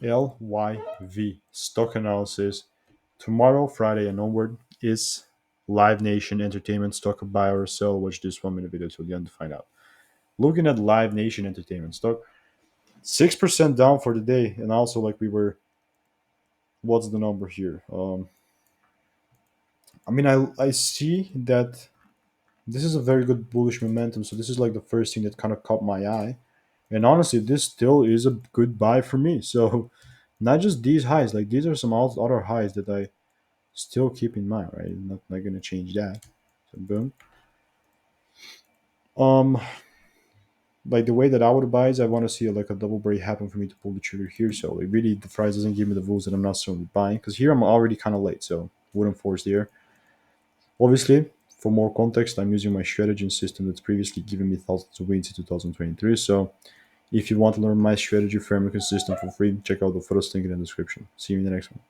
LYV stock analysis. Tomorrow, Friday and onward, is Live Nation Entertainment stock buy or sell. Watch this 1 minute video till the end to find out. Looking at Live Nation Entertainment stock, 6% down for the day, and also like we were, what's the number here? I see that this is a very good bullish momentum. So this is like the first thing that kind of caught my eye. And honestly, this still is a good buy for me. So not just these highs, like these are some other highs that I still keep in mind, right? Not gonna change that. So boom. Um, like the way that I would buy is I want to see like a double break happen for me to pull the trigger here. So it really the price doesn't give me the rules that I'm not certainly buying because here I'm already kind of late, so wouldn't force there. Obviously, for more context, I'm using my strategy and system that's previously given me thousands of wins in 2023. So if you want to learn my strategy, framework, and system for free, check out the first link in the description. See you in the next one.